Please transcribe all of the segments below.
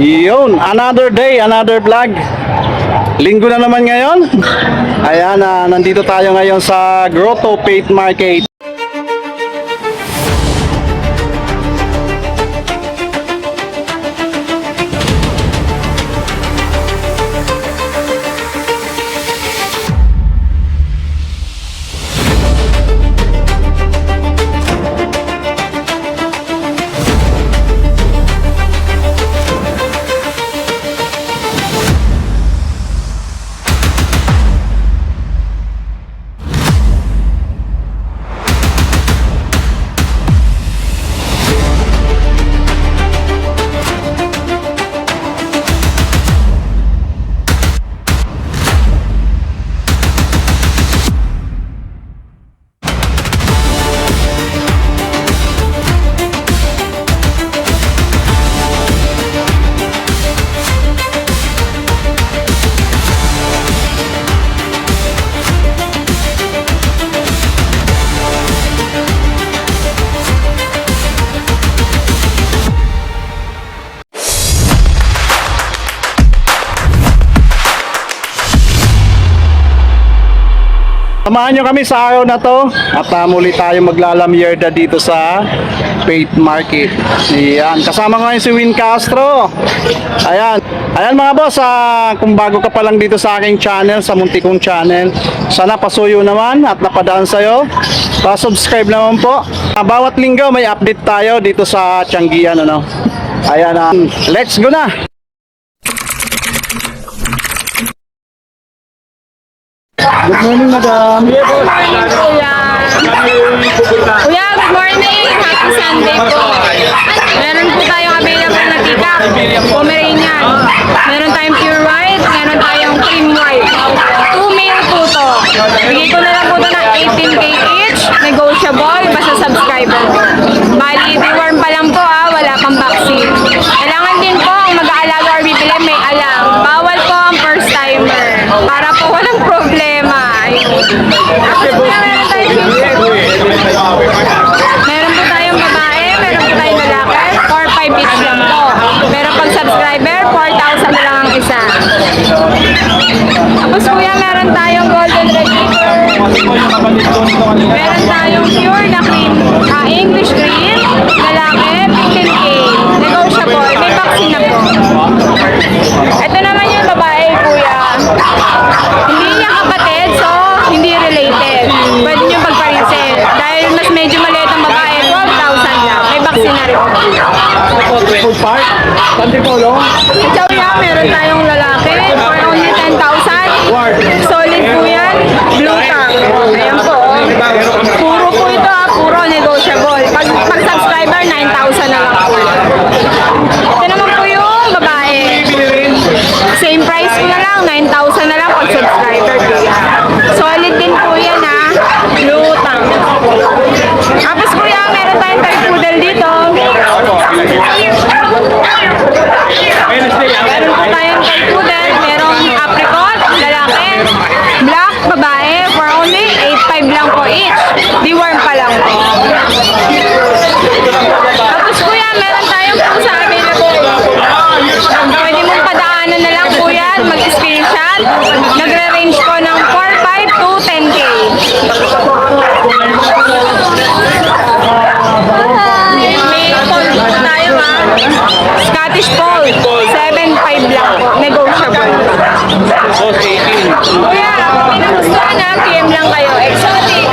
Yun, another day, another vlog. Linggo na naman ngayon. Ayan, nandito tayo ngayon sa Grotto Pet Market. Samahan nyo kami sa araw na to at muli tayo maglalamyerda dito sa Pet Market. Ayan, kasama ko ngayon si Win Castro. Ayan, ayan mga boss, kung bago ka pa lang dito sa aking channel, sa munti kong channel, sana pasuyo naman at napadaan sa'yo. Pa-subscribe naman po. Bawat linggo may update tayo dito sa Tianggian, ano. Ayan, let's go na! Good morning, madam. Good morning, kuya. Kuya, good morning. Happy Sunday po. Meron po tayong available na tika. Pomeranian. Meron tayong pure white. Meron tayong cream white. 2 male po to. Bigay ko na lang po to ng 18K each. Negotiable. Basta subscriber po. Bali, deworm pa lang po wala pang vaccine. Kailangan din po ang mag-aalaga or bibili may alam. Bawal po ang first timer. Para po walang problema. Meron po tayong babae, meron po tayong lalaki, 4-5 each lang po. Pero pag subscriber, 4,000 na lang ang isa. Tapos kuya, meron tayong golden retriever. Meron tayong pure na cream, English cream, lalaki, 15K. Negotiable, may vaccine na po. Ito naman yung babae, kuya. Hindi niya kapatid, so hindi related. Pwede niyo pagparisin. Dahil mas medyo maliit ang babae, 12,000 lang. May vaccine na rin. Food park? Pantipolo? Ikaw yan, meron tayong lalaki for only 10,000. Solid po yan. Blue tongue. Ayan po. Puro po ito puro negotiable. Pag subscriber, 9,000 na lang po. Ito naman po yung babae. Same price ko na lang, 9,000 na lang pag subscriber po yan. Solid din po yan Blue tongue. Tapos kuya, meron tayong toy poodle dito. Meron po tayong toy poodle. Merong apricot, lalaki, black, babae, for only 8,500 lang po each. Deworm pa lang po. Tapos kuya, meron tayong pusa available. Pwede mong padaanan na lang po yan, mag-screenshot. Nagre-range po ng 4,500 to 10K. May fold tayo Scottish Fold, 7,500 lang po, negotiable. Kuya, may nagustuhan PM lang kayo, exotic.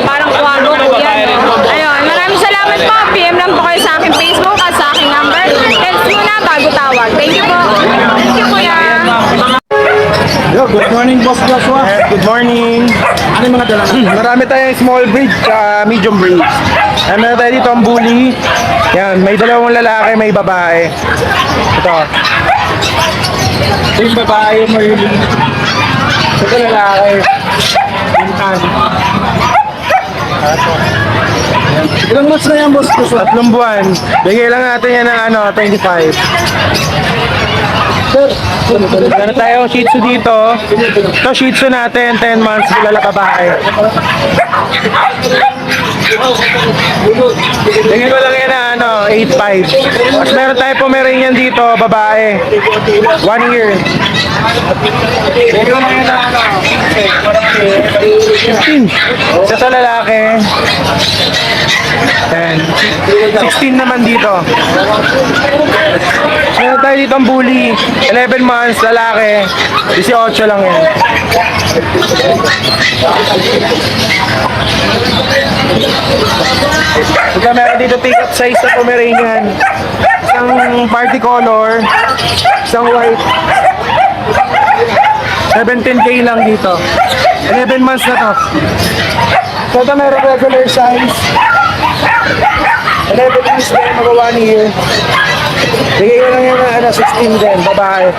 Parang kwago po yan. Ayun, maraming salamat po. PM lang po kayo sa aking Facebook at sa aking number. Text muna bago tawag. Thank you po. Thank you, kuya. Yo, good morning, Boss Joshua. Good morning. Ano yung mga dala? Marami tayong small breed, medium breed. Meron tayo dito ang bully. Yan, may dalawang lalaki, may babae. Ito. Yung babae, may ito lalaki. Yung tan. Ilang months na yan, Boss Joshua? 3 buwan. Bigay lang natin yan ng 25. Meron tayong Shih Tzu dito. Ito Shih Tzu natin, 10 months, kilala babae. Tingin ko lang yan na ano, 8.5. Tapos meron tayo Pomeranian dito, babae. 1 year. Tingin ko lang yan na ano, 15. Isa sa lalaki. 10. 16 naman dito. Meron tayo dito ang bully. 11 months, lalaki. 18 lang yan. Ito meron dito pick-up size na Pomeranian. Isang party color. Isang white. 17K lang dito. 11 months na to. So ito meron regular size. 11 months din, mag 1 year. Bigay ko lang yan na 16 din, babae.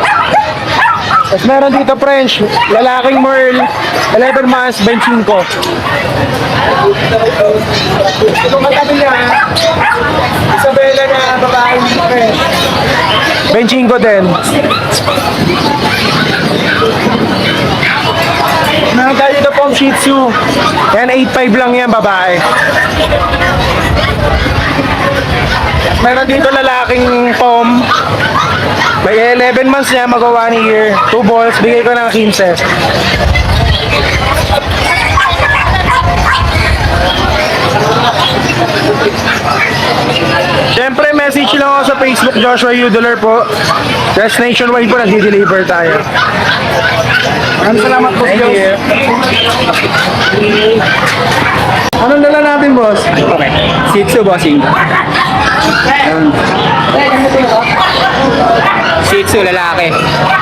Tapos meron dito French, lalaking Merle, 11 months, 25. Itong katabi niya, Isabella na babae French. 25 din. Meron tayo dito pong Shih Tzu. Yan, 8.5 lang yan, babae. Meron dito lalaking pom. May 11 months niya, mag 1 year. 2 balls, bigay ko ng 15. Siyempre, message lang ako sa Facebook, Joshua Udoler po. Yes, nationwide po, nagdi-deliver tayo. Maraming salamat po, Josh. Anong dala natin, boss? Okay. Shih Tzu, bossing. Shih Tzu, lalaki.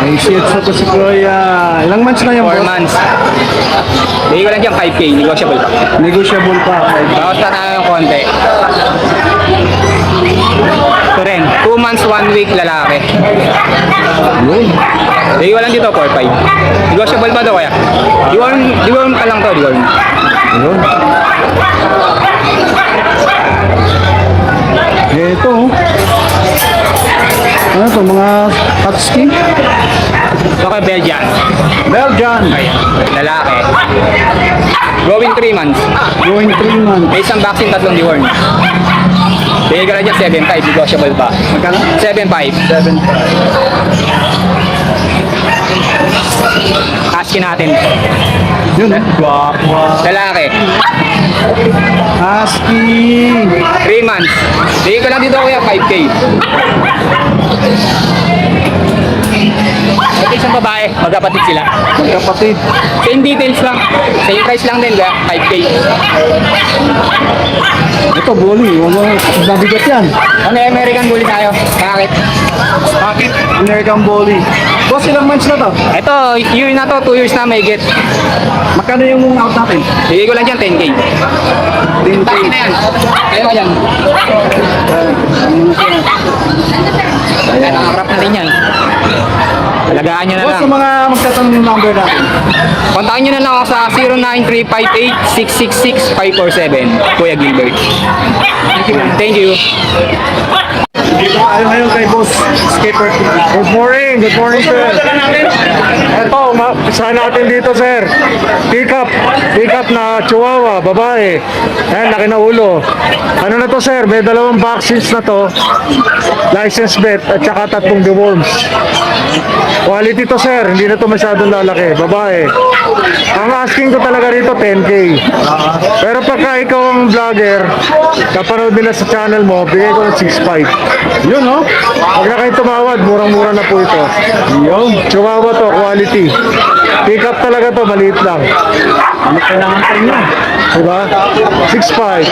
Ay, shit. So, si Kuya. Ilang months na yung 4 months. Bigay ko lang dyan 5K, negotiable pa. Negotiable pa. Bawas pa tayo ng konti. Ito rin, 2 months, 1 week, lalaki. Yun. Bigay ko lang dito 4-5. Negotiable pa daw kaya? Deworm pa lang to, deworm. Yun. Ito. Ano to, mga husky? Ito kay Belgian. Belgian. Lalaki. Going 3 months. Going 3 months. May isang vaccine, 3 deworm. Bigay ko lang dyan 7.5, negotiable pa. Magkano? 7.5. 7.5. Askin natin. Yun eh. Lalaki. Husky. 3 months. Bigay ko lang dito kuya 5K. Ito isang babae, magkapatid sila. Magkapatid. Same details lang. Same price lang din, kaya 5K. Ito, bully. Nabigat yan. Ano yung American Bully tayo? Bakit? Bakit? American bully. Boss, ilang months na to? Ito, year na to, 2 years na may get. Magkano yung out natin? Bigay ko lang dyan 10K. 10K. Bakit na yan? Kaya ka dyan. Ayan, ang harap na rin yan. Alagaan nyo na Boss, lang. sa mga magtatanong yung number natin. Kontakin nyo na lang ako sa 09358-666-547. Kuya Gilbert. Thank you. Dito tayo ngayon kay Boss Skipper. Good morning, sir. Ito, saan natin dito, sir? Pick up na Chihuahua, babae. Ayan, laki na ulo. Ano na to, sir? May 2 vaccines na to. License vet at saka 3 deworms. Quality to, sir. Hindi na to masyadong lalaki. Babae. Ang asking ko talaga rito, 10K. Pero pagka ikaw ang vlogger, kapanood nila sa channel mo, bigay ko ng 6.5. Yun, no? Huwag na kayo tumawad, murang-mura na po ito. Yun. Chihuahua to, quality. Pick up talaga to, maliit lang. Ano kailangan sa inyo? Diba? 6.5.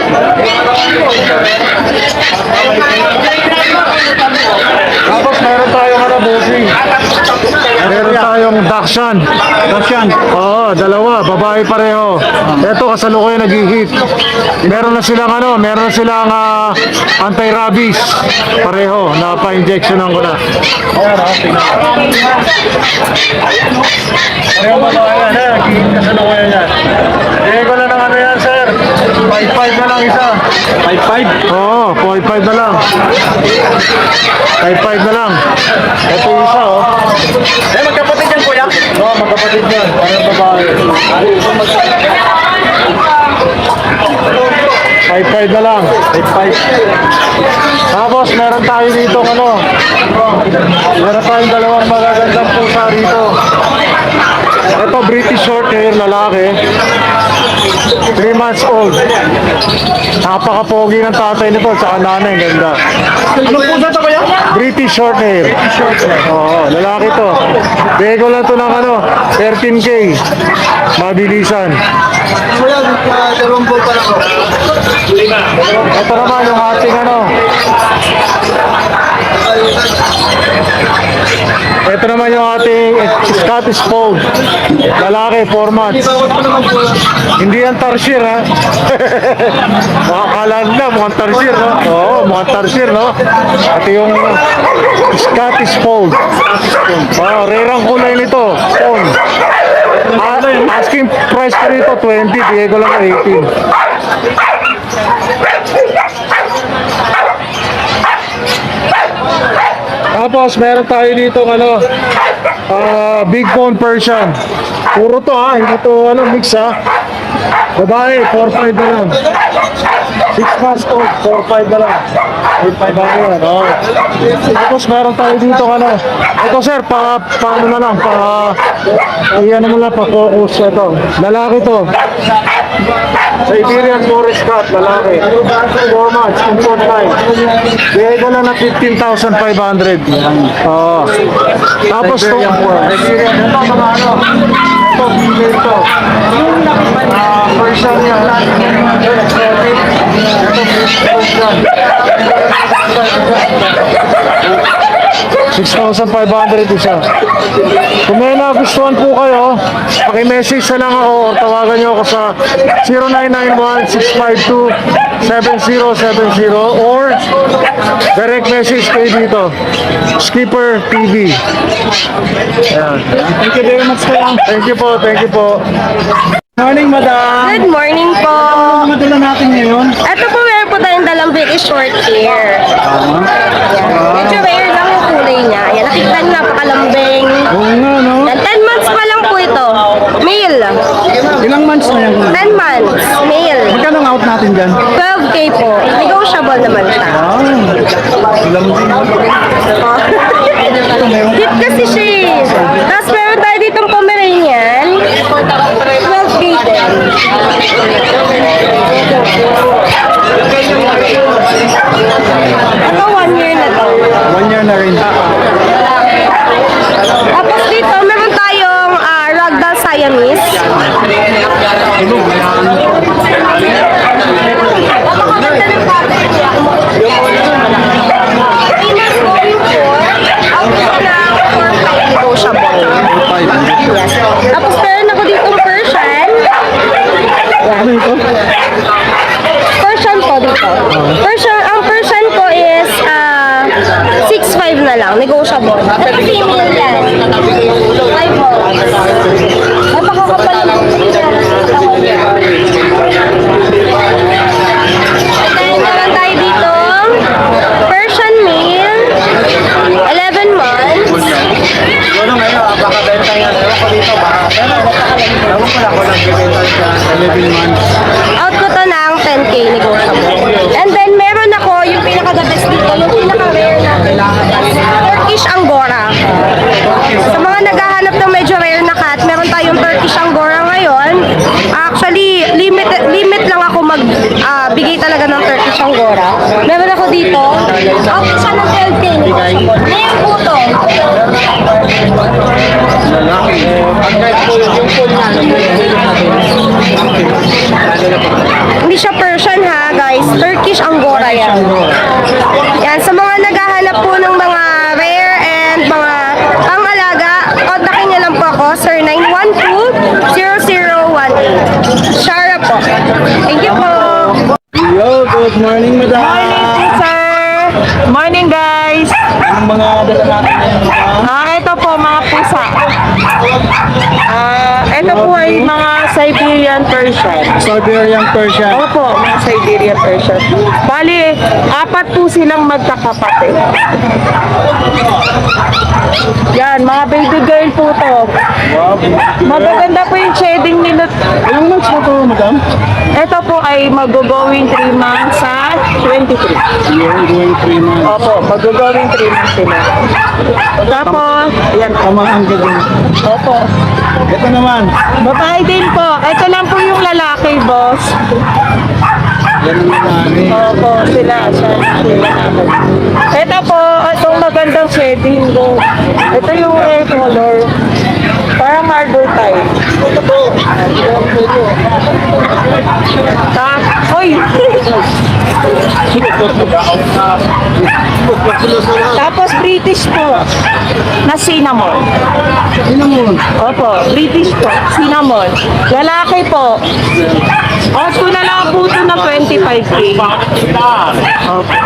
Tapos meron tayong ano, bossing. Meron tayong Dachshund. Dachshund. Oo, 2, babae pareho. Ito kasalukuyan nag-hit. Meron na silang anti-rabies. Pareho, napa-injectionan ko na. Pareho ba ito? Ayan, nag-hit kasalukuyan yan. Bigay ko na ng ano yan, sir. 5.5 na lang isa. 5.5. Oo, 5.5 na lang. 5.5 na lang. Ito yung isa, oh. Eh, magkapatid yan, kuya. Oo, magkapatid yan. Parang babae. 4-5 na lang. 8-5. Tapos meron tayo dito meron tayong dalawang magagandang pusa rito. Ito British short hair lalaki. 3 months old. Napaka-pogi ng tatay nito at saka nanay, ganda. Ano po sa ito kaya? British short hair. Oo, lalaki to. Bego lang to ng 13K. Mabilisan. Kuya, dalawang po pala ko. Ito naman yung ating Ito naman yung ating Scottish Fold. Lalaki, 4 months. Hindi yan tarsier, ha? Makakala nila, mukhang tarsier, no? Oo, mukhang tarsier, no? Ito yung Scottish Fold. Oh, rare ang kulay nito. Phone. Asking price ko rito, 20. Bigay ko lang 18. Tapos meron tayo dito big bone Persian. Puro to hindi to mix Babae, 4-5 na lang. 6 months old, 4-5 na lang. 4-5 na yan, Tapos meron tayo dito ito sir, paano na lang, iyan mo lang, pa-focus ito. Lalaki to. Siberian Forest Cat, lalaki. 4 months, import line. Bigay ko lang na 15,500. Oo. Tapos to, Siberian, ito mga ito, female to. Persian yan. Ito, 6,500 isa. Kung may nagustuhan po kayo, paki-message na lang ako o tawagan nyo ako sa 0991-652-7070 or direct message kayo dito. Skipper TV. Ayan. Thank you very much kuya. Thank you po, thank you po. Morning, madam. Good morning po. Ano madala natin ngayon? Ito po, meron po tayong dalang British short hair. Yan. Medyo rare lang yung kulay niya. Yan, nakikita niyo, napakalambing. Oo nga, no? Yan, 10 months pa lang po ito. Male. Ilang months na yan? 10 months. Male. Magkano ang out natin dyan? 12K po. Negotiable naman siya. Ilang din. Cute kasi siya eh. Tapos meron tayo ditong Pomeranian. 12K din. Ito 1 year na to. 1 year na rin. Tapos dito meron tayong Ragdoll Siamese. Napakaganda ng pattern niya. Famous going for out na 4-5 negotiable. Yes. Tapos meron ako ditong Persian. Ano ito? Persian po dito. Ang Persian ko is 6'5 na lang, negotiable. Ito female yan. 5 months. Napakakapal ng niya. And then naman tayo dito, Persian male, 11 months. Ano ngayon, baka-benta yan. Ewan ko dito, baka. Pero, ewan ko lang kung nagbibenta siya 11 months. Out ko to ng 10K negotiable. And then meron ako yung pinaka-the best dito, yung pinaka-rare na Turkish Angora. Sa mga naghahanap ng medyo rare na cat, meron tayong Turkish Angora ngayon. Actually, limit lang ako bigay talaga ng Turkish Angora. Meron ako dito. Out ko siya ng 12K negotiable. Ngayon po to. Hindi siya Persian ha guys, Turkish Angora yan. Yan, sa mga naghahanap po ng mga rare and mga pang-alaga, kontakin niyo lang po ako, sir 912-0018. Shara po. Thank you po. Yo, good morning, madam. Sir! Morning guys! Anong mga dala natin ngayon? Ito po mga pusa. Ito po ay mga Siberian Persian. Siberian Persian. Opo, mga Siberian Persian. Bali, 4 po silang magkakapatid. Yan, mga baby girl po to. Wow. Magaganda po yung shading nila. Ilang months na to, madam? Ito po ay mag-going 3 months sa 23. Yung going 3 months. Opo, mag-going 3 months sila. Tapos, ayan. Tamaan ka din. Opo. Ito naman. Babae din po. Ito lang po yung lalaki, boss. Yan ang nanay. Opo, sila namin. Ito po, itong magandang shading ko. Ito yung hair color. Parang marble type. Ito po. Oy! Tapos British po. Na cinnamon. Cinnamon. Opo, British po. Cinnamon. Lalaki po. Out ko na lang po ito ng 25K. Opo.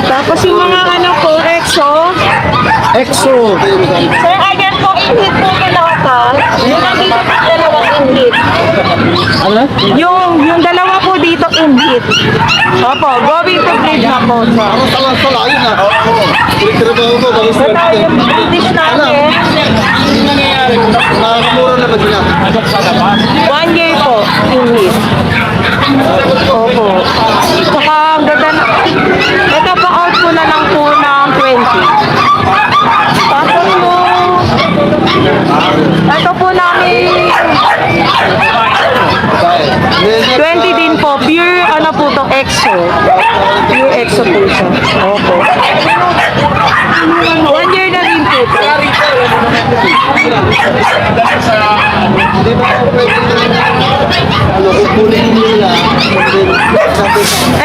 Tapos yung mga ano po, EXO. EXO. Sir, ayan po, inhit po kalawatan. Yung nandito po dalawang inhit. Ano? Yung dalawa po dito inhit. Opo, going to breed na po. Sala-sala, yun ah. Trabaho ko, bago Ito yung British natin. Nakakamura na ba sila? 1 year po, inhit. Opo. Saka ang ganda na. Ito po, out ko na lang po ng 20. Tapos po, ito po namin 20 din po. Pure ano po to, EXO. Pure EXO po siya. Opo. 1 year na din po.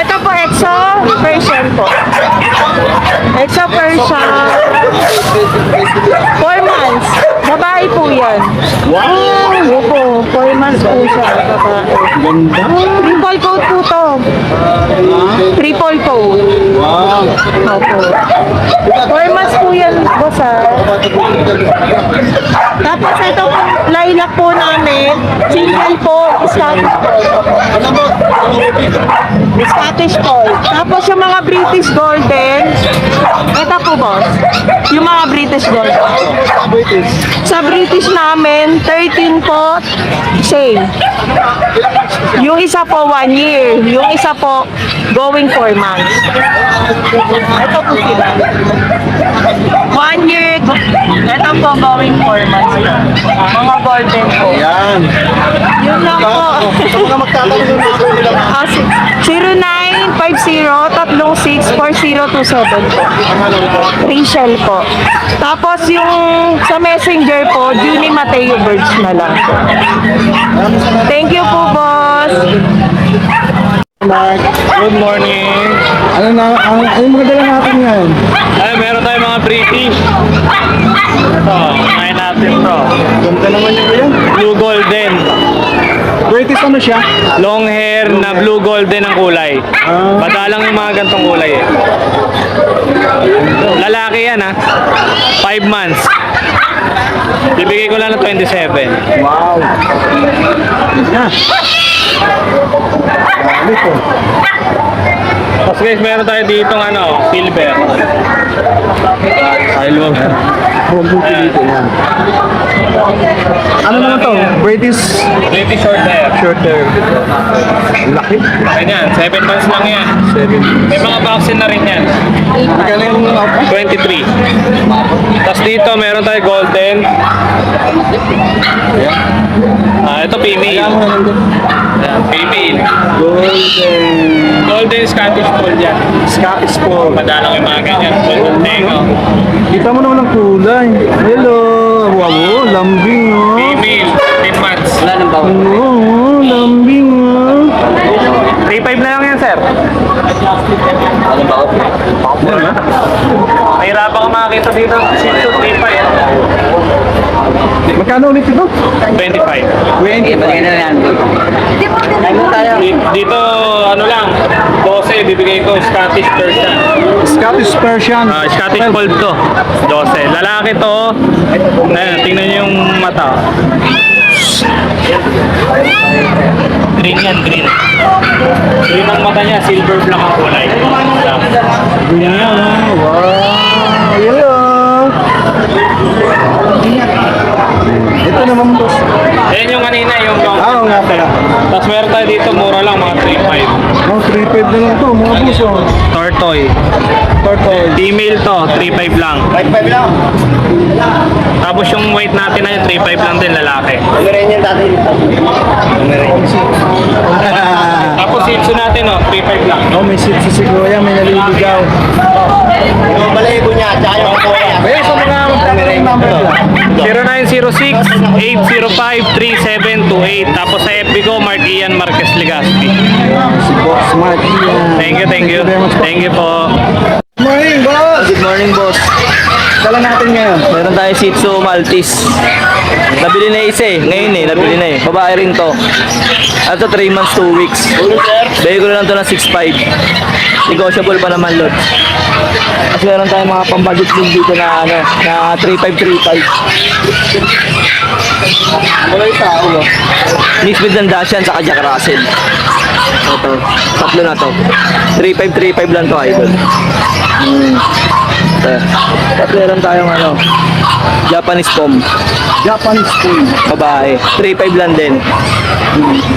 Ito po, EXO Persian po. EXO Persian. 4 months. Babae po yan. Wow! Opo, 4 months po siya. Babae. Ganda. Triple coat po to. Triple coat. Wow! Opo. 4 months po yan, boss ah. Tapos ito po, lilac po namin. Single po, Scottish Fold. Scottish Fold. Tapos yung mga British Golden. Ito po, boss. Yung mga British Golden. British. Sa British namin, 13 po, same. Yung isa po 1 year, yung isa po going 4 months. Ito po sila. 1 year, ito po going 4 months. Mga golden po. Yan. Yun lang po. Sa mga magtatanong yung mga nila. 0950-364027 po. Rachel po. Tapos yung sa messenger po, Junie Mateo Birds na lang. Thank you po, boss. Mark, Good morning. ano mga dala natin yan? Ay, meron tayong mga British. Ito, kumain natin to. Ganda naman yung yan. Blue golden. British ano siya? Long hair na blue golden ang kulay. Madalang yung mga gantong kulay eh. Lalaki yan ha. 5 months. Bibigay ko lang ng 27. Wow. Yan. Dami po. Tapos guys, meron tayo dito silver. Silver. Huwag mo dito yan. Ano naman to? British British short hair. short hair. Laki. Ganyan, 7 months lang yan. 7. May mga vaccine na rin yan. Magkano yung 23. Tapos dito meron tayo golden. Ito female. Ayan, female. Golden. Golden Scottish Fold yan. Scottish Fold. Madalang yung mga ganyan. Golden Tengo. Kita mo naman ang kulay. Hello. Wow, lambing oh. Female, 10 months. Oo, lambing oh. 3.5 na lang yan, sir. Mahirapan ka makakita dito. 3.5. Magkano ulit ito? 25. 20. Dito, lang, 12, bibigay ko Scottish Persian. Scottish Persian. Scottish Fold to, 12. Lalaki to, ayan, tingnan niyo yung mata. Green yan, green. Green ang mata niya, silver black ang kulay. Ganyan oh. Wow. Hello. Ito naman boss. Ayan yung kanina, yung long. Oo nga pala. Tapos meron tayo dito, mura lang, mga 3.5. Oh, 3.5 na lang to, mga boss. Oh. Tortoy. Tortoise. Female to, 3.5 lang. 5.5 lang. Tapos yung weight natin na yung 3.5 lang din, lalaki. Pomeranian dati. Tapos Shih Tzu natin, 3.5 lang. Oh, may shih tzu si Kuya, may naliligaw. Yung balahibo niya, tsaka yung kuya. Kaya sa mga magkakaroon number nila. 0906-805-3728. Tapos sa FB ko, Mark Ian Marquez Legaspi. Si Boss Mark yan. Thank you, thank you. Thank you po. Good morning, boss! Good morning, boss. Dala natin ngayon. Meron tayong Shih Tzu Maltese. Nabili na isa eh. Ngayon eh, nabili na eh. Babae rin to. Ito 3 months, 2 weeks. Bigay ko na lang to ng 6.5. Negotiable pa naman, Lord. Tapos meron tayong mga pambudget din dito na ano, na 3.5. Wala yung tao, no? Mix with Dandashan sa Jack Russell. Ito, tatlo na to. 3.5 lang to, idol. Tapos meron tayong ano, Japanese Pom. Japanese food. Babae. 3.5 lang din.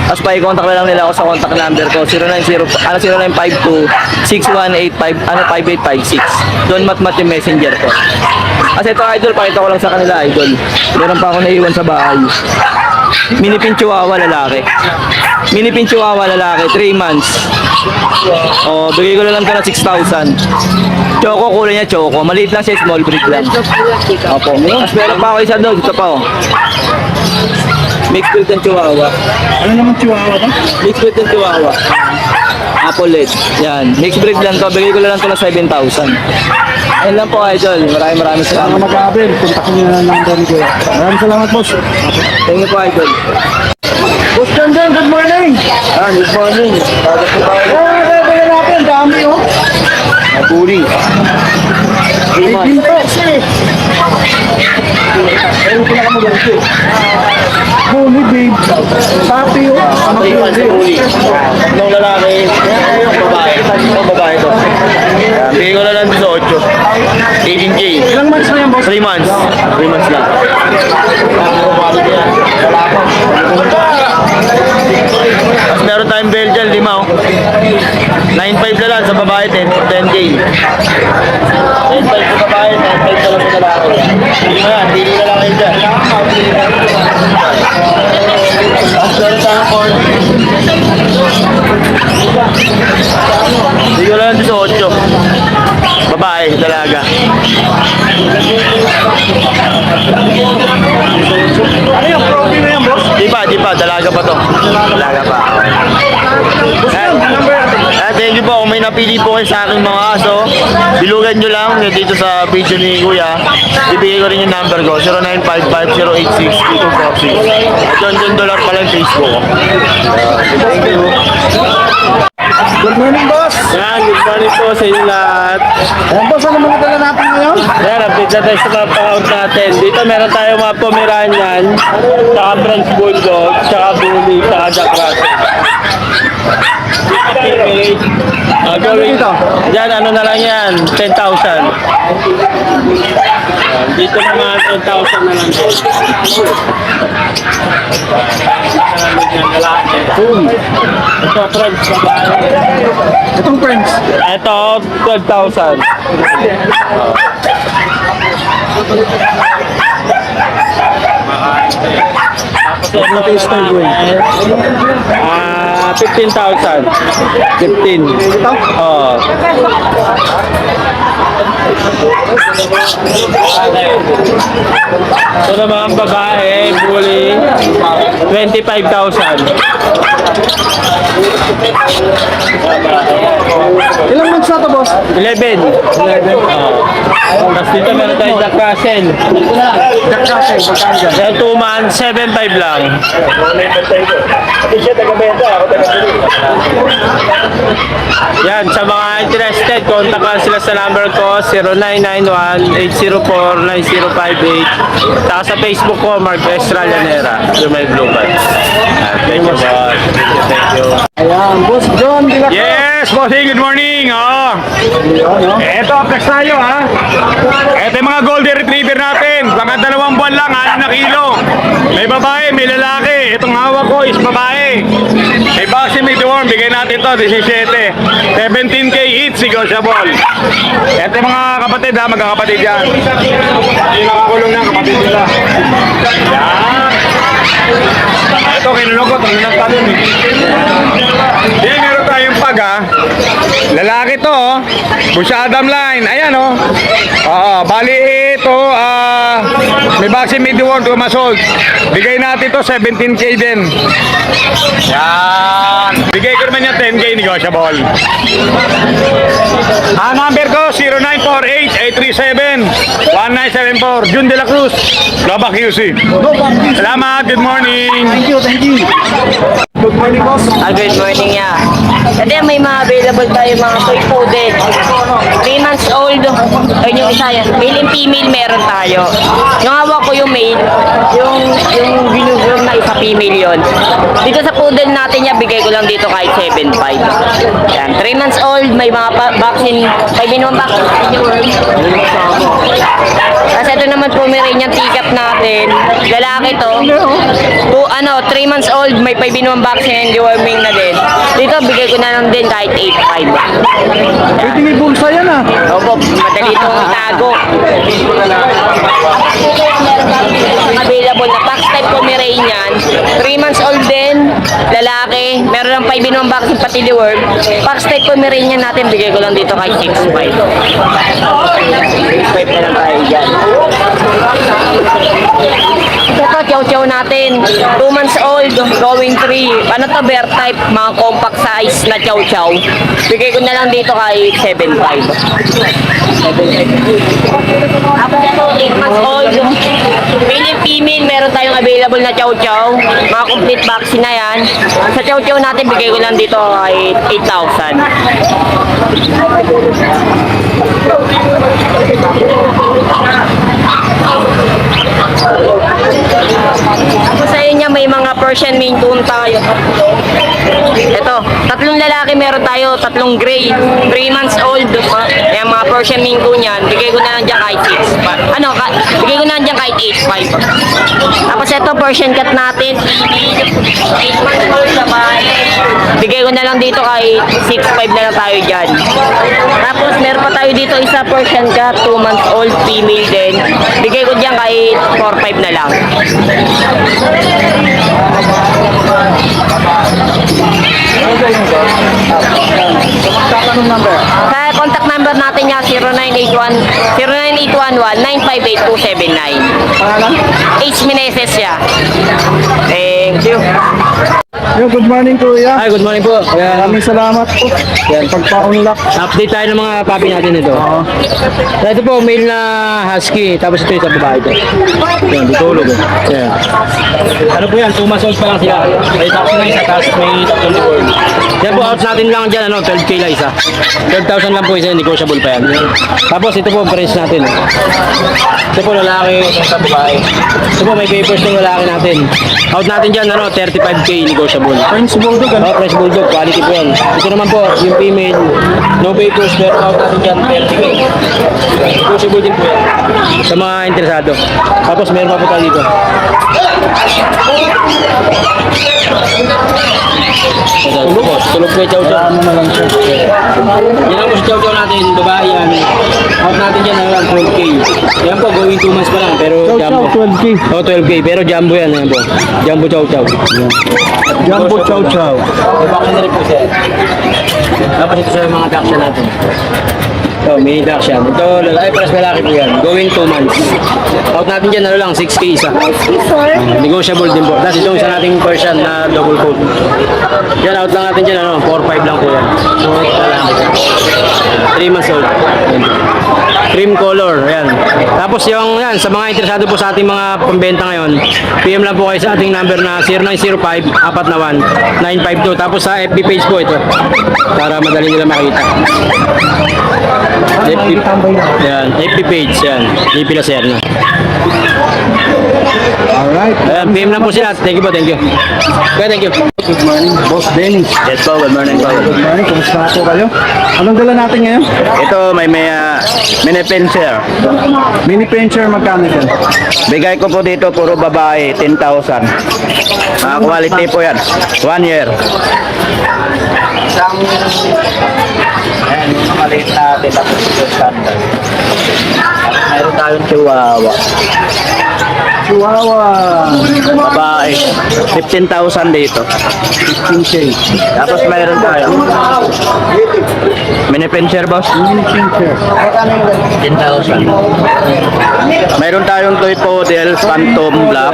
Tapos pa-contact na lang nila ako sa contact number ko. 0952-6185, 5856. Don Matmat yung messenger ko. Kasi ito, idol, pakita ko lang sa kanila, idol. Meron pa ako naiwan sa bahay. Mini Pin Chihuahua lalaki. Mini Pin Chihuahua lalaki, 3 months. Oh, bigay ko na lang ito ng 6,000. Choco, kulay niya choco. Maliit lang siya, small breed lang. Opo. Tapos meron pa ako isa doon. Ito pa, oh. Mixed breed ng Chihuahua. Ano naman chihuahua to? Mixed breed ng Chihuahua. Apple yan. Mixed breed lang to. Bigay ko na lang ito ng 7,000. Ayun lang po, idol. Maraming Mga salamat. mag-aabil, kontakin nyo na ng number ni Kuya. Maraming salamat, boss. Thank you po, idol. Boss Janjan, good morning! Good morning. Bigyan natin, dami, oh. Puri. 18 to. Ayun ko na ka magalit, eh. Huli, babe. Papi, oh. Tatlong lalaki. Babae. Ito, babae to. Bigay ko na lang 18. 18K. Ilang months na yan, boss? 3 months. 3 months lang. Tapos meron tayong Belgian, 5 oh. 9.5 na lang sa babae, 10K. 10.5 sa babae, 9.5 na lang sa lalaki. Hindi na yan, hindi na lang kayo dyan. Tapos meron tayong corn. Hindi ko lang 18. Babae, dalaga. Ano yung protein na yan, boss? Di pa, dalaga pa to. Dalaga pa. Thank you po. Kung may napili po kayo sa aking mga aso, bilugan nyo lang dito sa video ni Kuya. Ibigay ko rin yung number ko, 0955-086-2246. John Dollar pala yung Facebook ko. Thank you. Good morning, boss. Yan, good morning po sa inyo lahat. Ayan, boss, ano mga dala natin ngayon? Yan, update na tayo sa mga pa-out natin. Dito meron tayong mga Pomeranian, tsaka French Bulldog, tsaka Bully, tsaka Jack Russell. Going dito? Yan, ano na lang yan, 10,000. Dito naman, 10,000 na lang. Ito, French, babae. Itong friends. Ito, 12,000. Natin style ko, eh. 15,000. 15. Ito? Oo. Ito naman ang babae, bully, 25,000. Ilang months na to, boss? 11. Tapos dito meron tayo Jack Russell. Jack Russell, magkano dyan? Sa 2 months, 7,500 lang. Yan, sa mga interested, contact lang sila sa number ko, 0991-804-9058. Saka sa Facebook ko, Mark Estra Llanera, yung may blue badge. Thank you, boss. Thank you. Ayan, boss John, di Yes, bossing, good morning. Oh. Eto, flex tayo ha. Eto yung mga golden retriever natin. natin. Baka 2 buwan lang, 6 na kilo. May babae, may lalaki. Itong hawak ko is babae. May vaccine, may deworm. Bigay natin to, 17. 17K each, negotiable. Ito yung mga kapatid ha, magkakapatid yan. Yung nakakulong na, kapatid nila. Yan. Ito, kinulong ko, tulungan talon eh. Di, meron tayong pag ha. Lalaki to, oh. Busha Adam line. Ayan, oh. Oo, bali ito, may vaccine, may deworm, 2 months old. Bigay natin to, 17K din. Yan. Bigay ko naman yung 10K, negotiable. Number ko, 0948-837-1974. June De La Cruz, Loba QC. Salamat, good morning. Thank you, thank you. Good morning, boss. Good morning niya. Kasi may mga available tayo mga toy poodle. 3 months old. Ayun yung isa yan. Male and female meron tayo. Yung hawak ko yung male. Yung ginugroom na isa female yon. Dito sa poodle natin niya, bigay ko lang dito kahit 7.5. Yan. 3 months old. May mga vaccine. May minimum vaccine. Tapos ito naman Pomeranian teacup natin. Lalaki to. 3 months old. May minimum vaccine and deworming na din. Dito, bigay ko na lang din kahit 8.5. Pwede may bulsa yan ah. Opo, madali itong itago. Available na box type Pomeranian. 3 months old din, lalaki. Meron ng 5 minimum vaccine pati deworm. Box type Pomeranian natin, bigay ko lang dito kahit 6.5. 6.5 na lang tayo dyan. Ito, chow-chow natin. 2 months old, going 3. Ano to, bear type, mga compact size na chow-chow. Bigay ko na lang dito kahit 7.5. Tapos ito, 8 months old. Male and female, meron tayong available na chow-chow. Mga complete vaccine na yan. Sa chow-chow natin, bigay ko lang dito kahit 8,000. Tapos sa inyo may mga Persian Maine Coon tayo. Ito, 3 lalaki meron tayo, 3 gray, 3 months old. Yung mga Persian Maine Coon yan, bigay ko na lang dyan kahit 6. Bigay ko na lang dyan kahit 8.5. Tapos ito, Persian cat natin, 8 months old babae. Bigay ko na lang dito kahit 6.5 na lang tayo dyan. Tapos meron pa tayo dito isa Persian cat, 2 months old, female din. Bigay ko dyan kahit 4.5 na lang. Anong number? Sa contact number natin niya 0981-958-279. Pangalan? H. Meneses siya. Thank you. Yo, good morning kuya. Hi, good morning po. Maraming salamat po. Yan. Pagpa-unlock. Update tayo ng mga puppy natin ito. So, ito po, male na husky. Tapos ito yung sa babae ito. Yan, ditulog. Yan. Ano po yan? 2 months old pa lang sila. May vaccine na isa, tapos may tatlong deworm. Yan po, out natin lang dyan, 12K lang isa. 12,000 lang po isa, negotiable pa yan. Tapos ito po, price natin. Ito po, lalaki, ito sa babae. Ito po, may papers ng lalaki natin. Out natin dyan, 35K negotiable. French Bulldog. Oh, French Bulldog, quality po yan. Ito naman po, yung female, no papers, pero out natin dyan, 30K. Negotiable din po yan. Sa mga interesado. Tapos meron pa po tayo dito. Tulog po yung chow-chow. Ano na lang siya. Yan ang po sa chow-chow natin, babae yan. Out natin dyan, 12K. Yan po, going 2 months pa lang, pero Chow-chow, jumbo. 12K. Oh, 12K, pero jumbo yan, yan po. Jumbo chow-chow. Jumbo Chow Chow. May baka na rin po siya. Tapos ito sa mga duction natin. Ito, mini duction. Ito, lalaki, paras lalaki po yan. Going 2 months. Out natin dyan, 6K isa. Negotiable din po. Tapos itong isa nating Persian na double coat. Yan, out lang natin dyan, 4-5 lang po yan. So, lalaki. 3 months old. Yan. Cream color, ayan. Tapos yung yan, sa mga interesado po sa ating mga pambenta ngayon, PM lang po kayo sa ating number na 0905-491-952. Tapos sa FB page po ito, para madali nila makita. Yan, FB page, yan. JP Lacerna. Alright. Ayan, PM lang po sila. Thank you po, thank you. Okay, thank you. Good morning, Boss Dennis. Yes po, good morning po. Good morning, kumusta po kayo? Anong dala natin ngayon? Ito, may mini pincher. Mini pincher, magkano yan? Bigay ko po dito puro babae, 10,000. Quality po yan. 1 year. Ayan, yung mga maliit natin. Tapos ito standard. Meron tayong chihuahua. Chihuahua. Babae. 15,000 dito. 15K. Tapos mayroon tayo. Mini pincher, boss? Mini pincher. 10,000. Mayroon tayong toy poodle, phantom black.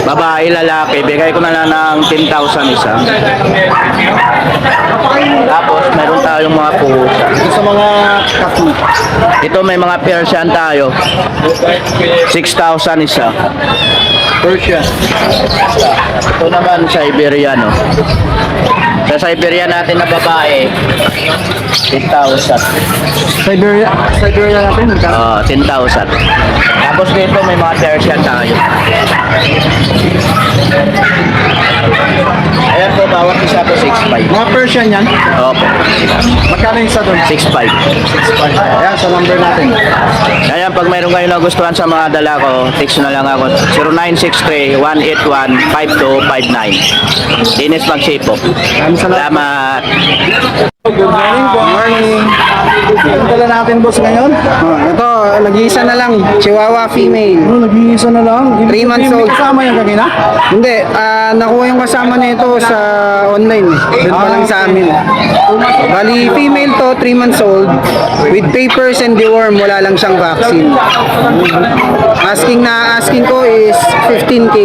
Babae, lalaki. Bigay ko na lang ng 10,000 isa. Tapos mayroon tayong mga pusa. Ito sa mga kapi. Ito may mga Persian tayo. 6,000 isa. Persian. Ito naman Siberian, no? Sa Siberian natin na babae, 10,000. Siberia natin, magkano? 10,000. Tapos dito may mga Persian tayo. Ayan po, bawat isa po 6,500. Mga Persian yan. Opo, Magkano yung isa doon? 6,500. Ayan, sa number natin. Ayan, pag mayroon kayo nagustuhan sa mga dala ko, text na lang ako. 0963-181-5259. Dinis Magsipok. Salamat. Good morning, good morning. Ang dala natin, boss, ngayon? Ito, nag-iisa na lang. Chihuahua female. Nag-iisa na lang. 3 months old. Kasama yung kanina? Hindi, nakuha yung kasama nito sa online. Doon pa lang sa amin. Bali, female to, 3 months old. With papers and deworm, wala lang siyang vaccine. Asking ko is 15K.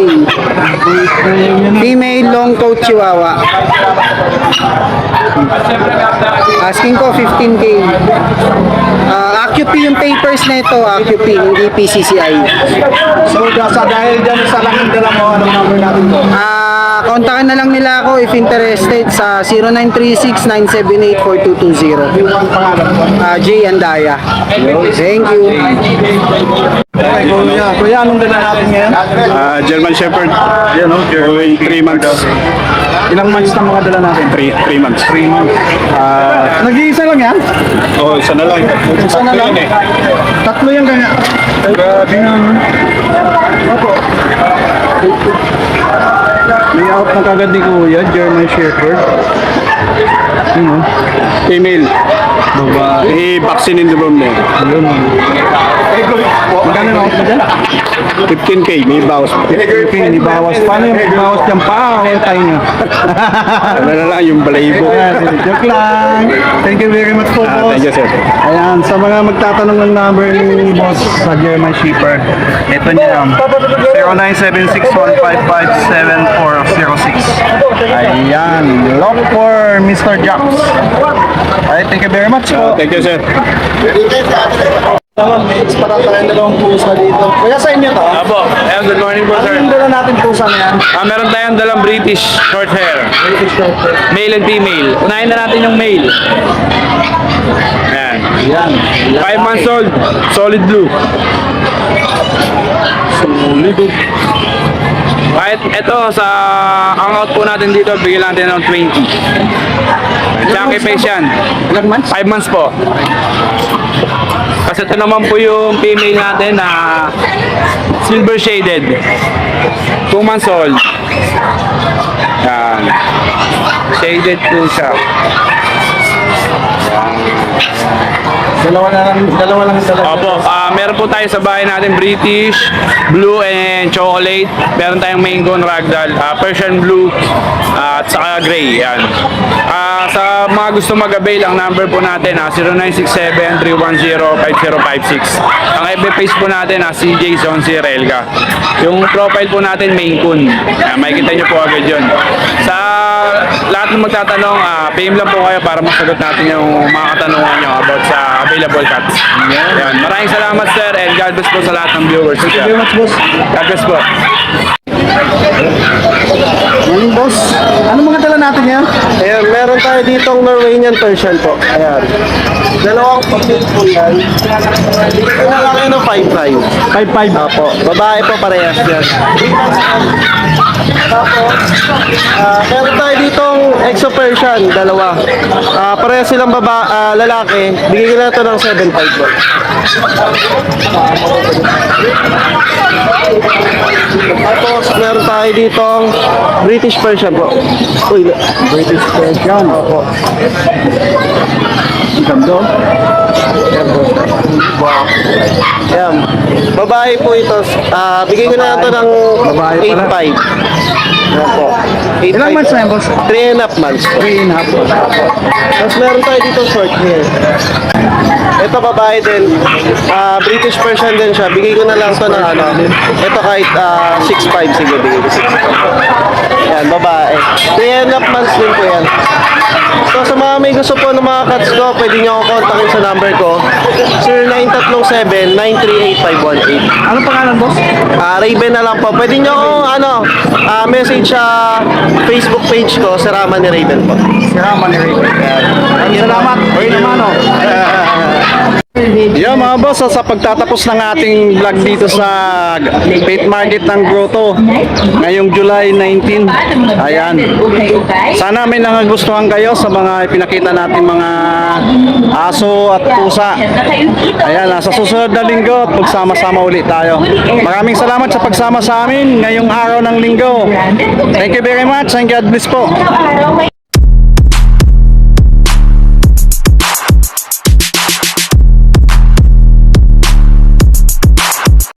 Female long coat chihuahua. Asking ko 15K. AccuP yung papers na ito, AccuP, hindi PCCI. So, dahil dyan sa lang yung dala mo, anong number natin po? Kontakin na lang nila ako if interested sa 0936-978-4220. Yung pangalan po. Jay Andaya. Thank you. Okay, kuya, anong dala natin ngayon? German Shepherd. Yan o, 3 months. Ilang months na mga dala natin? 3 months. 3 months. Nag-iisa lang yan? Oh, isa na lang. Isa na lang. Yan eh. Tatlo yan kanya. Grabe nga. Opo. May out na kagad ni Kuya, German Shepherd. Female. Babae. Vaccine in the room mo. Magkano na ako dyan? 15K, may bawas. Okay, ni bawas. Paano yung bawas dyan pa? O tayo nyo? Ano na lang yung balayibo. Joke lang. Thank you very much po, boss. Thank you, sir. Ayan, sa mga magtatanong ng number ni boss sa German Shepherd, ito niya, 0976-155-7406. Ayan, look for Mr. Jacks. Alright, thank you very much po. Thank you, sir. Parang tayo dalawang pusa dito. Kaya sa inyo to? Apo, ayan, good morning po, Ano sir. yung dala natin pusa na yan? Meron tayong dalang British short hair. British short hair. Male and female. Unahin na natin yung male. Ayan. Yan. 5 months old. Solid blue. Kahit ito, sa ang out po natin dito, bigyan natin ng 20. Chunky face yan. Ilang months? 5 months po. Kasi ito naman po yung female natin na silver shaded. 2 months old. Yan. Shaded po siya. Dalawa lang dala. Opo, meron po tayo sa bahay natin British, blue and chocolate. Meron tayong main cone ragdoll, Persian blue, at saka gray. Yan. Sa mga gusto mag-avail, ang number po natin 0967-310-5056. Ang FB page po natin CJ Zonzi Relga. Yung profile po natin main cone. Makikita nyo po agad yun. Sa lahat ng magtatanong, PM lang po kayo para masagot natin yung mga katanungan nyo about sa available cats. Yan. Maraming salamat, sir, and God bless po sa lahat ng viewers. Thank you very much, boss. God bless po. Morning, boss. Ano mga dala natin yan? Ayan, meron tayo ditong Norwegian Persian po. Ayan. Dalawang pamilya po yan. Ito na lang yun, 5'5". 5'5". Apo. Babae po parehas yan. Tapos, meron tayo ditong Exo Persian, dalawa. Parehas silang lalaki. Bigyan ko na ito ng 7'5" po. Tapos, meron tayo ditong British Persian po. Uy, British Persian. Opo. Ganda. Ayan. Babae po ito. Bigay ko na ito ng Babae pala. 8'5". Ayan po. 8'5". Ilang months na yan, boss? 3.5 months po. 3.5. Tapos meron tayo dito short hair. Ito babae din. British Persian din siya. Bigay ko na lang ito ng ano. Ito kahit 6'5", sige, bigay ko 6'5". Yan, babae. 3.5 months din po yan. So sa mga may gusto po ng mga cats ko, pwede nyo ako kontakin sa number ko. 0937-938-518. Ano pangalan, boss? Raven na lang po. Pwede nyo akong message sa Facebook page ko, sa Rama ni Raven po. Salamat ni Ray. Salamat. Ray naman, oh. Yo mga boss, sa pagtatapos ng ating vlog dito sa Pet Market ng Grotto ngayong July 19. Ayan. Sana may nangagustuhan kayo sa mga ipinakita natin mga aso at pusa. Ayan, sa susunod na linggo, pagsama-sama ulit tayo. Maraming salamat sa pagsama sa amin ngayong araw ng linggo. Thank you very much and God bless po.